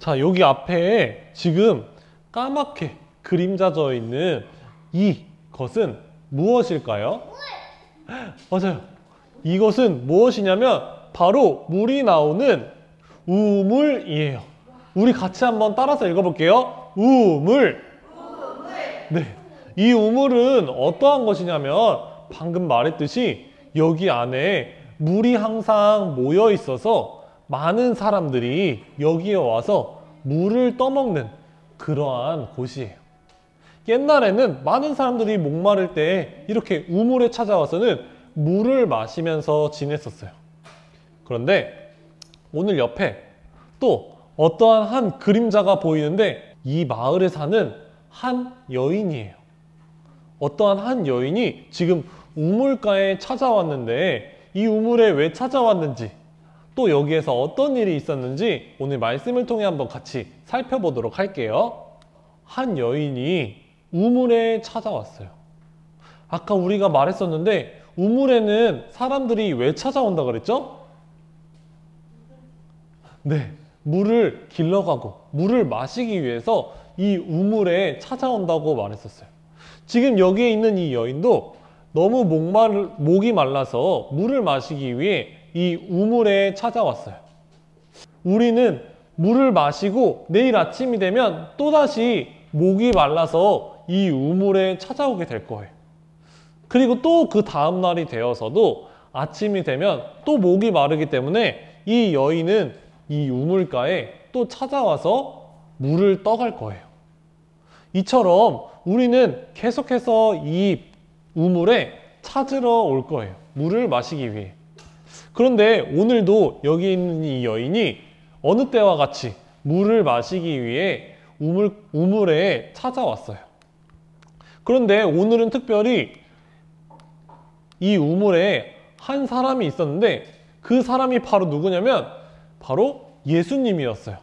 자, 여기 앞에 지금 까맣게 그림자져 있는 이것은 무엇일까요? 맞아요. 이것은 무엇이냐면 바로 물이 나오는 우물이에요. 우리 같이 한번 따라서 읽어볼게요. 우물. 네, 이 우물은 어떠한 것이냐면 방금 말했듯이 여기 안에 물이 항상 모여 있어서 많은 사람들이 여기에 와서 물을 떠먹는 그러한 곳이에요. 옛날에는 많은 사람들이 목마를 때 이렇게 우물에 찾아와서는 물을 마시면서 지냈었어요. 그런데 오늘 옆에 또 어떠한 한 그림자가 보이는데 이 마을에 사는 한 여인이에요. 어떠한 한 여인이 지금 우물가에 찾아왔는데 이 우물에 왜 찾아왔는지 또 여기에서 어떤 일이 있었는지 오늘 말씀을 통해 한번 같이 살펴보도록 할게요. 한 여인이 우물에 찾아왔어요. 아까 우리가 말했었는데 우물에는 사람들이 왜 찾아온다 그랬죠? 네, 물을 길러가고 물을 마시기 위해서 이 우물에 찾아온다고 말했었어요. 지금 여기에 있는 이 여인도 너무 목이 말라서 물을 마시기 위해 이 우물에 찾아왔어요. 우리는 물을 마시고 내일 아침이 되면 또다시 목이 말라서 이 우물에 찾아오게 될 거예요. 그리고 또 그 다음 날이 되어서도 아침이 되면 또 목이 마르기 때문에 이 여인은 이 우물가에 또 찾아와서 물을 떠갈 거예요. 이처럼 우리는 계속해서 이 우물에 찾으러 올 거예요. 물을 마시기 위해. 그런데 오늘도 여기 있는 이 여인이 어느 때와 같이 물을 마시기 위해 우물에 찾아왔어요. 그런데 오늘은 특별히 이 우물에 한 사람이 있었는데 그 사람이 바로 누구냐면 바로 예수님이었어요.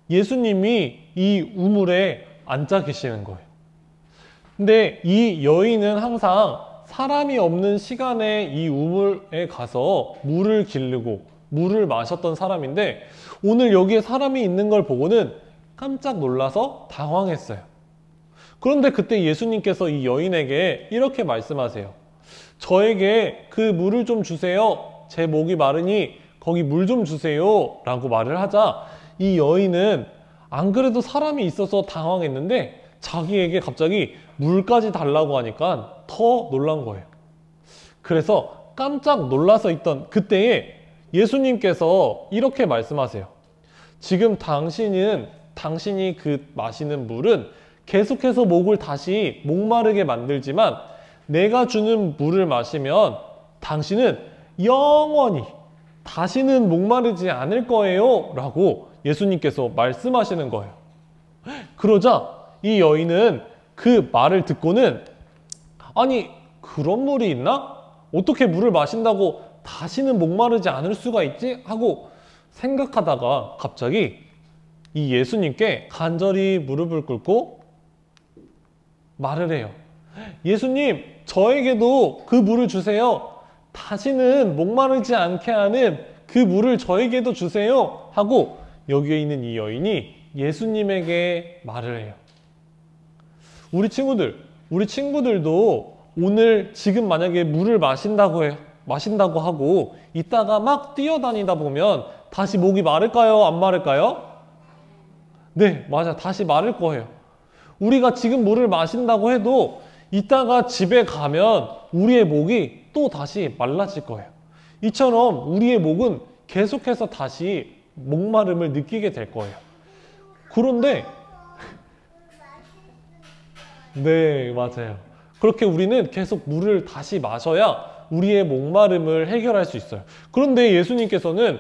예수님이 이 우물에 앉아 계시는 거예요. 근데 이 여인은 항상 사람이 없는 시간에 이 우물에 가서 물을 기르고 물을 마셨던 사람인데 오늘 여기에 사람이 있는 걸 보고는 깜짝 놀라서 당황했어요. 그런데 그때 예수님께서 이 여인에게 이렇게 말씀하세요. 저에게 그 물을 좀 주세요. 제 목이 마르니 거기 물 좀 주세요. 라고 말을 하자 이 여인은 안 그래도 사람이 있어서 당황했는데 자기에게 갑자기 물까지 달라고 하니까 더 놀란 거예요. 그래서 깜짝 놀라서 있던 그때에 예수님께서 이렇게 말씀하세요. 지금 당신이 그 마시는 물은 계속해서 목을 다시 목마르게 만들지만 내가 주는 물을 마시면 당신은 영원히 다시는 목마르지 않을 거예요. 라고 예수님께서 말씀하시는 거예요. 그러자 이 여인은 그 말을 듣고는 아니 그런 물이 있나? 어떻게 물을 마신다고 다시는 목마르지 않을 수가 있지? 하고 생각하다가 갑자기 이 예수님께 간절히 무릎을 꿇고 말을 해요. 예수님, 저에게도 그 물을 주세요. 다시는 목마르지 않게 하는 그 물을 저에게도 주세요. 하고 여기에 있는 이 여인이 예수님에게 말을 해요. 우리 친구들도 오늘 지금 만약에 물을 마신다고 하고 이따가 막 뛰어다니다 보면 다시 목이 마를까요? 안 마를까요? 네, 맞아. 다시 마를 거예요. 우리가 지금 물을 마신다고 해도 이따가 집에 가면 우리의 목이 또 다시 말라질 거예요. 이처럼 우리의 목은 계속해서 다시 목마름을 느끼게 될 거예요. 그런데 네, 맞아요. 그렇게 우리는 계속 물을 다시 마셔야 우리의 목마름을 해결할 수 있어요. 그런데 예수님께서는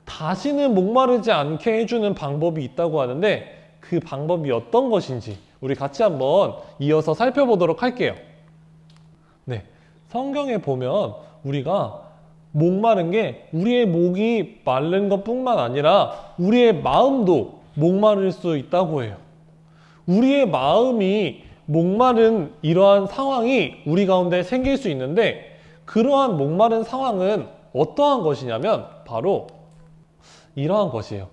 다시는 목마르지 않게 해주는 방법이 있다고 하는데 그 방법이 어떤 것인지 우리 같이 한번 이어서 살펴보도록 할게요. 네, 성경에 보면 우리가 목마른 게 우리의 목이 마른 것뿐만 아니라 우리의 마음도 목마를 수 있다고 해요. 우리의 마음이 목마른 이러한 상황이 우리 가운데 생길 수 있는데 그러한 목마른 상황은 어떠한 것이냐면 바로 이러한 것이에요.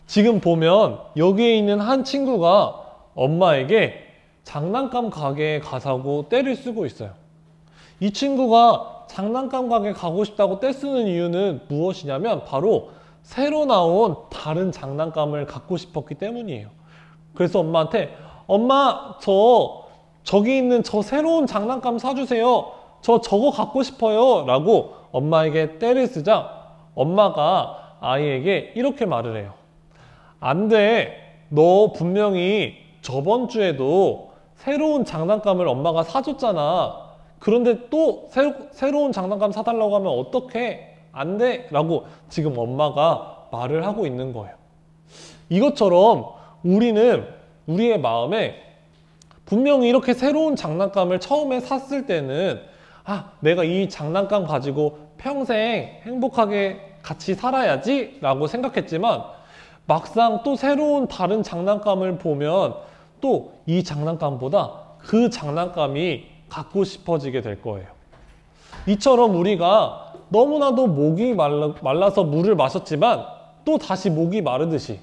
지금 보면 여기에 있는 한 친구가 엄마에게 장난감 가게에 가자고 떼를 쓰고 있어요. 이 친구가 장난감 가게 가고 싶다고 떼 쓰는 이유는 무엇이냐면 바로 새로 나온 다른 장난감을 갖고 싶었기 때문이에요. 그래서 엄마한테 엄마 저기 있는 저 새로운 장난감 사주세요. 저거 갖고 싶어요 라고 엄마에게 떼를 쓰자 엄마가 아이에게 이렇게 말을 해요. 안 돼. 너 분명히 저번 주에도 새로운 장난감을 엄마가 사줬잖아. 그런데 또 새로운 장난감 사달라고 하면 어떡해? 안 돼. 라고 지금 엄마가 말을 하고 있는 거예요. 이것처럼 우리는 우리의 마음에 분명히 이렇게 새로운 장난감을 처음에 샀을 때는 내가 이 장난감 가지고 평생 행복하게 같이 살아야지 라고 생각했지만 막상 또 새로운 다른 장난감을 보면 또 이 장난감보다 그 장난감이 갖고 싶어지게 될 거예요. 이처럼 우리가 너무나도 목이 말라서 물을 마셨지만 또 다시 목이 마르듯이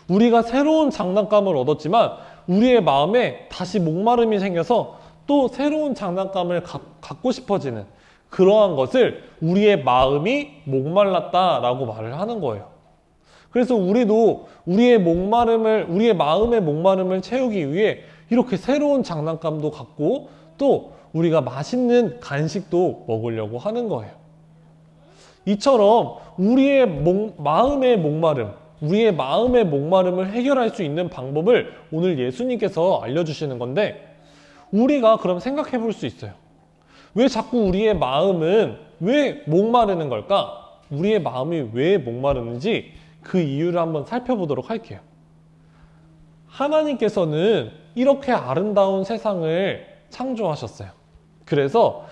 우리가 새로운 장난감을 얻었지만 우리의 마음에 다시 목마름이 생겨서 또 새로운 장난감을 갖고 싶어지는 그러한 것을 우리의 마음이 목말랐다라고 말을 하는 거예요. 그래서 우리도 우리의 마음의 목마름을 채우기 위해 이렇게 새로운 장난감도 갖고 또 우리가 맛있는 간식도 먹으려고 하는 거예요. 이처럼 우리의 마음의 목마름을 해결할 수 있는 방법을 오늘 예수님께서 알려주시는 건데 우리가 그럼 생각해 볼 수 있어요. 왜 자꾸 우리의 마음은 왜 목마르는 걸까? 우리의 마음이 왜 목마르는지 그 이유를 한번 살펴보도록 할게요. 하나님께서는 이렇게 아름다운 세상을 창조하셨어요. 그래서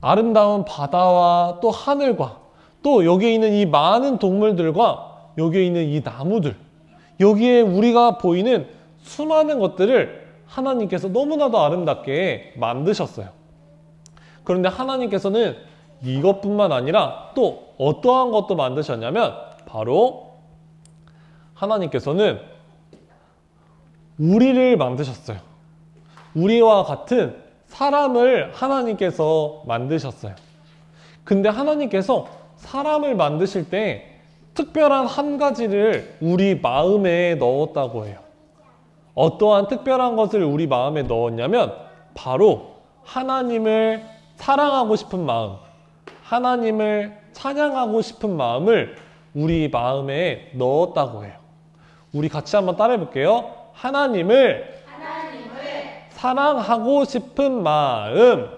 아름다운 바다와 또 하늘과 또 여기에 있는 이 많은 동물들과 여기에 있는 이 나무들, 여기에 우리가 보이는 수많은 것들을 하나님께서 너무나도 아름답게 만드셨어요. 그런데 하나님께서는 이것뿐만 아니라 또 어떠한 것도 만드셨냐면 바로 하나님께서는 우리를 만드셨어요. 우리와 같은 사람을 하나님께서 만드셨어요. 근데 하나님께서 사람을 만드실 때 특별한 한 가지를 우리 마음에 넣었다고 해요. 어떠한 특별한 것을 우리 마음에 넣었냐면 바로 하나님을 사랑하고 싶은 마음, 하나님을 찬양하고 싶은 마음을 우리 마음에 넣었다고 해요. 우리 같이 한번 따라해 볼게요. 하나님을 사랑하고 싶은 마음.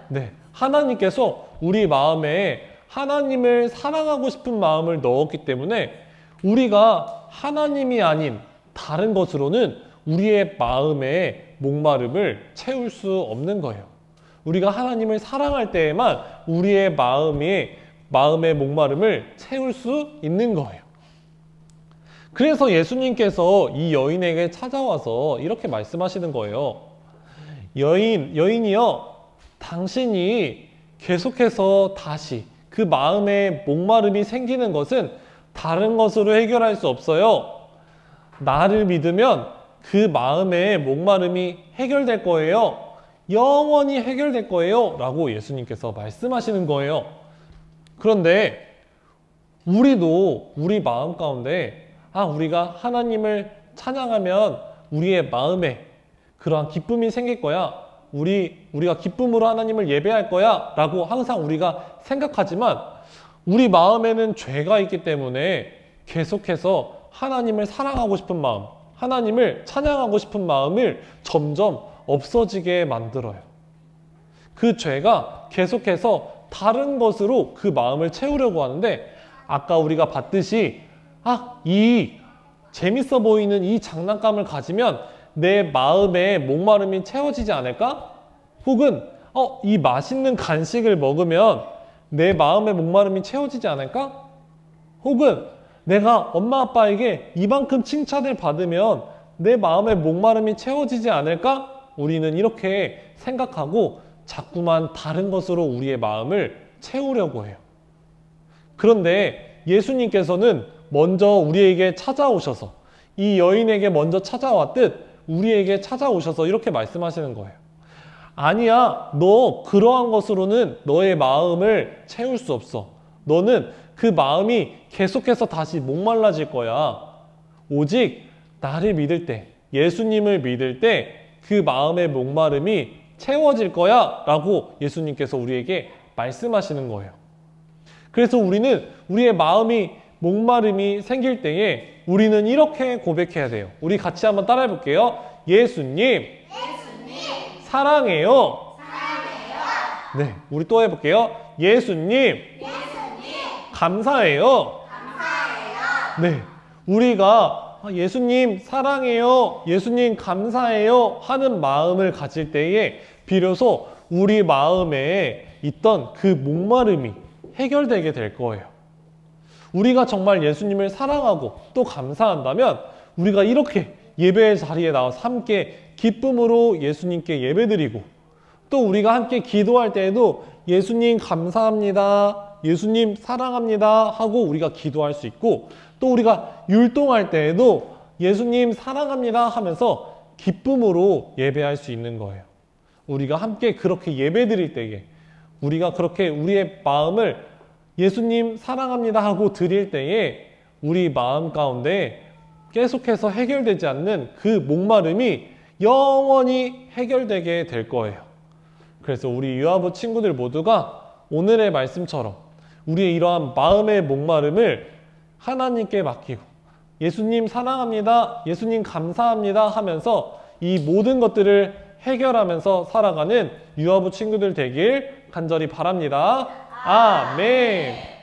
네, 하나님께서 우리 마음에 하나님을 사랑하고 싶은 마음을 넣었기 때문에 우리가 하나님이 아닌 다른 것으로는 우리의 마음의 목마름을 채울 수 없는 거예요. 우리가 하나님을 사랑할 때에만 우리의 마음의 목마름을 채울 수 있는 거예요. 그래서 예수님께서 이 여인에게 찾아와서 이렇게 말씀하시는 거예요. 여인이여, 당신이 계속해서 다시 그 마음에 목마름이 생기는 것은 다른 것으로 해결할 수 없어요. 나를 믿으면 그 마음의 목마름이 해결될 거예요. 영원히 해결될 거예요. 라고 예수님께서 말씀하시는 거예요. 그런데 우리도 우리 마음 가운데 우리가 하나님을 찬양하면 우리의 마음에 그러한 기쁨이 생길 거야. 우리가 기쁨으로 하나님을 예배할 거야. 라고 항상 우리가 생각하지만 우리 마음에는 죄가 있기 때문에 계속해서 하나님을 사랑하고 싶은 마음, 하나님을 찬양하고 싶은 마음을 점점 없어지게 만들어요. 그 죄가 계속해서 다른 것으로 그 마음을 채우려고 하는데 아까 우리가 봤듯이 이 재밌어 보이는 이 장난감을 가지면 내 마음의 목마름이 채워지지 않을까? 혹은 이 맛있는 간식을 먹으면 내 마음의 목마름이 채워지지 않을까? 혹은 내가 엄마 아빠에게 이만큼 칭찬을 받으면 내 마음의 목마름이 채워지지 않을까? 우리는 이렇게 생각하고 자꾸만 다른 것으로 우리의 마음을 채우려고 해요. 그런데 예수님께서는 먼저 우리에게 찾아오셔서 이 여인에게 먼저 찾아왔듯 우리에게 찾아오셔서 이렇게 말씀하시는 거예요. 아니야, 너 그러한 것으로는 너의 마음을 채울 수 없어. 너는 그 마음이 계속해서 다시 목말라질 거야. 오직 나를 믿을 때, 예수님을 믿을 때 그 마음의 목마름이 채워질 거야 라고 예수님께서 우리에게 말씀하시는 거예요. 그래서 우리는 우리의 마음이 목마름이 생길 때에 우리는 이렇게 고백해야 돼요. 우리 같이 한번 따라해 볼게요. 예수님, 사랑해요. 네, 우리 또 해볼게요. 예수님, 감사해요. 네, 우리가 예수님 사랑해요, 예수님 감사해요 하는 마음을 가질 때에 비로소 우리 마음에 있던 그 목마름이 해결되게 될 거예요. 우리가 정말 예수님을 사랑하고 또 감사한다면 우리가 이렇게 예배의 자리에 나와서 함께 기쁨으로 예수님께 예배드리고 또 우리가 함께 기도할 때에도 예수님 감사합니다, 예수님 사랑합니다 하고 우리가 기도할 수 있고 또 우리가 율동할 때에도 예수님 사랑합니다 하면서 기쁨으로 예배할 수 있는 거예요. 우리가 함께 그렇게 예배드릴 때에 우리가 그렇게 우리의 마음을 예수님 사랑합니다 하고 드릴 때에 우리 마음 가운데 계속해서 해결되지 않는 그 목마름이 영원히 해결되게 될 거예요. 그래서 우리 유아부 친구들 모두가 오늘의 말씀처럼 우리의 이러한 마음의 목마름을 하나님께 맡기고 예수님 사랑합니다, 예수님 감사합니다 하면서 이 모든 것들을 해결하면서 살아가는 유아부 친구들 되길 간절히 바랍니다. 아멘.